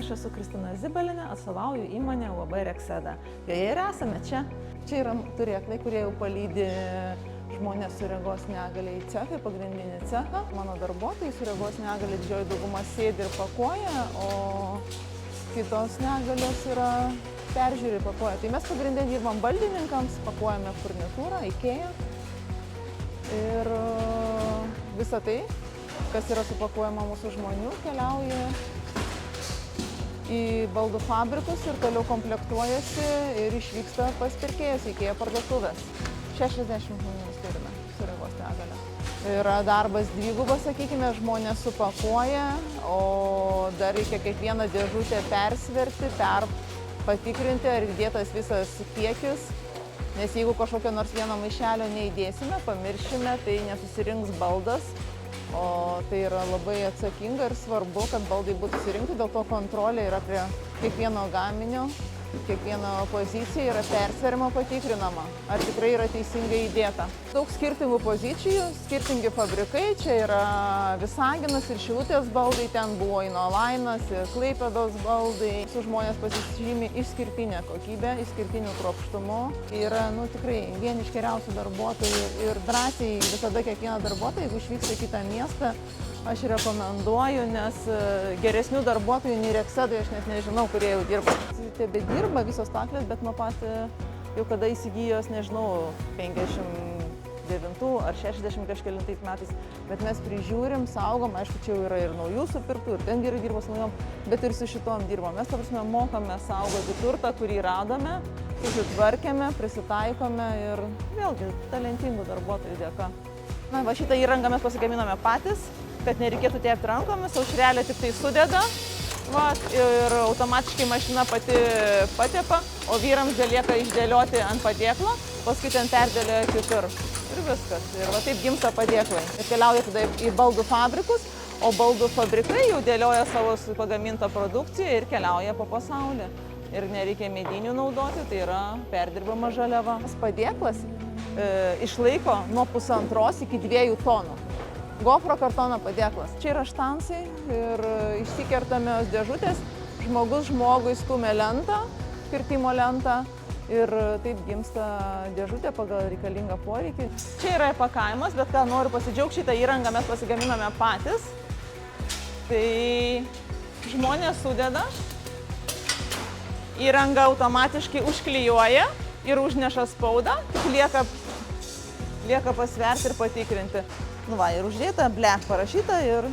Aš esu Kristina Zibalinė, atstovauju įmonę UAB Rekseda. Joje ir esame čia. Čia yra turėklai, kurie jau palydi žmonės su regos negalia į cechą, pagrindinį cechą. Mano darbuotojai su regos negalia didžioji dauguma sėdi ir pakuoja, o kitos negalios yra peržiūri pakuoja. Tai mes pagrindinį dirbam baldininkams, pakuojame furnitūrą, IKEA. Ir visa tai, kas yra supakuojama mūsų žmonių, keliauja į baldų fabrikus ir toliau komplektuojasi ir išvyksta pas pirkėjus IKEA parduotuvės. 60 žmonių turime su regos negalia. Yra darbas dvigubas, sakykime, žmonės supakuoja, o dar reikia kiekvieną dėžutę persverti, patikrinti, ar įdėtas visas kiekis. Nes jeigu kažkokio nors vieno maišelio neįdėsime, pamiršime, tai nesusirinks baldas. O tai yra labai atsakinga ir svarbu, kad baldai būtų surinkti, dėl to kontrolė yra prie kiekvieno gaminio, kiekvieno pozicija yra persveriama, patikrinama, ar tikrai yra teisingai įdėta. Daug skirtingų pozicijų, skirtingi fabrikai, čia yra Visaginas ir Šilutės baldai, ten buvo Inolainas ir Klaipėdos baldai. Su žmonės pasižymi išskirtinę kokybę, išskirtiniu kruopštumu. Yra tikrai vieni iš geriausių darbuotojų ir drąsiai visada kiekvieną darbuotoją, jeigu išvyksta į kitą miestą, aš rekomenduoju, nes geresnių darbuotojų nei Reksedai aš net nežinau, kurie jau dirba. Tebedirba visos staklės, bet nuo pat jau kada įsigijos, nežinau, 59 ar 60 kažkelintais metais. Bet mes prižiūrim, saugom, aišku, čia jau yra ir naujų supirktų, ir ten gerai dirba su naujom, bet ir su šitom dirbom. Mes, ta prasme, mokame saugoti turtą, kurį radome, susitvarkėme, prisitaikome ir vėlgi talentingų darbuotojų dėka. Na, va šitą įrangą mes pasigaminome patys, kad nereikėtų tepti rankomis, aušrelė tik tai sudeda. Ir automatiškai mašina pati patepa, o vyrams belieka išdėlioti ant padėklo, paskui ten perdėlioja kitur. Ir viskas. Ir va taip gimsta padėklai. Ir keliauja tada į baldų fabrikus, o baldų fabrikai jau dėlioja savo pagamintą produkciją ir keliauja po pasaulį. Ir nereikia medinių naudoti, tai yra perdirbama žaliava. Padėklas išlaiko nuo 1,5 iki 2 tonų. Gofro kartono padėklas. Čia yra štansai ir išsikertamios dėžutės. Žmogus žmogui stumia lentą, kirtimo lentą ir taip gimsta dėžutė pagal reikalingą poreikį. Čia yra įpakavimas, bet ką noriu pasidžiaugti, šitą įrangą mes pasigaminame patys. Tai žmonės sudeda, įranga automatiškai užklijuoja ir užneša spaudą, tik lieka pasverti ir patikrinti. Ir uždėta black parašyta ir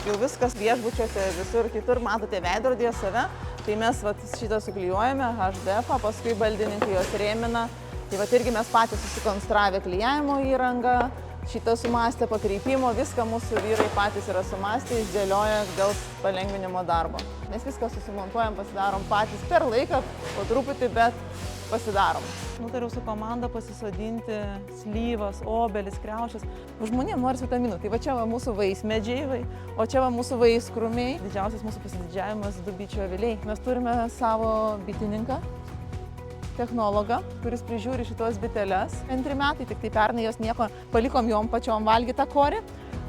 jau viskas viešbučiuose visur kitur, matote veidrodyje save. Tai mes šitą suklijuojame, HDF, paskui baldininkai jos rėmina. Tai irgi mes patys susikonstravę klijavimo įrangą, šitą sumastę pakreipimo, viską mūsų vyrai patys yra sumastę, išdėlioja dėl palengvinimo darbo. Mes viską susimontuojam, pasidarom patys per laiką, po truputį, bet pasidarom. Nutariau su komanda pasisodinti slyvas, obelis, kriaušes. Žmonėms norisi vitaminų. Tai va čia va mūsų vaismedžiai, o čia va mūsų vaiskrūmiai. Didžiausias mūsų pasididžiavimas – 2 bičių aviliai. Mes turime savo bitininką, technologą, kuris prižiūri šitos biteles. 2 metai, tik tai pernai jos nieko, palikom jom pačiom valgytą korį,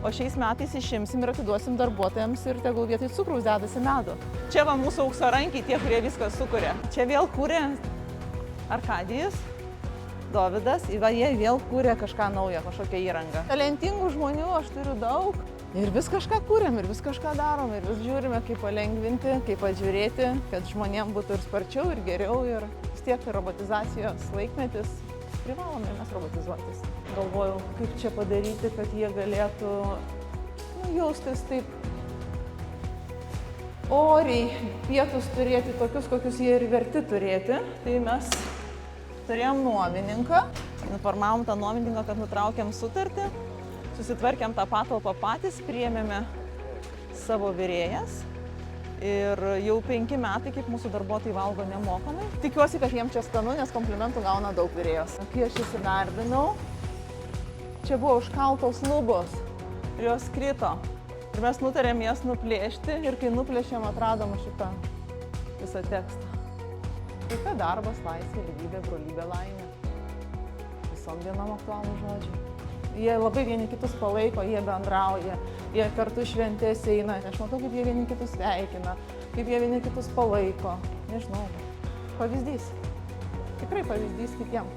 o šiais metais išimsim ir atiduosim darbuotojams ir tegul vietoj cukraus dedasi medų. Čia va mūsų auksarankiai, tie, kurie viską sukuria. Čia vėl kūrė Arkadijus, Dovydas, jie vėl kūrė kažką naujo, kažkokią įrangą. Talentingų žmonių aš turiu daug ir vis kažką kūrėm, ir vis kažką darom, ir vis žiūrime, kaip palengvinti, kaip atžiūrėti, kad žmonėms būtų ir sparčiau, ir geriau, ir vis tiek robotizacijos laikmetis, privalome mes robotizuotis. Galvojau, kaip čia padaryti, kad jie galėtų jaustis taip oriai, pietus turėti tokius, kokius jie ir verti turėti. Tai mes turėjom nuomininką, informavom tą nuomininką, kad nutraukėm sutartį, susitvarkėm tą patalpą patys, priėmėme savo virėjas ir jau 5 metai, kaip mūsų darbuotojai valgo nemokamai. Tikiuosi, kad jiems čia skanu, nes komplimentų gauna daug virėjos. Kai aš įsidarbinau, čia buvo užkaltos lubos ir jos krito. Ir mes nutarėm jas nuplėšti ir kai nuplėšėm, atradom šitą visą tekstą. Taika, darbas, laisvė, lygybė, brolybė, laimė. Visom dienom aktualūs žodžiai. Jie labai vieni kitus palaiko, jie bendrauja, jie kartu šventės eina. Aš matau, kaip jie vieni kitus sveikina, kaip jie vieni kitus palaiko. Nežinau, pavyzdys. Tikrai pavyzdys kitiem.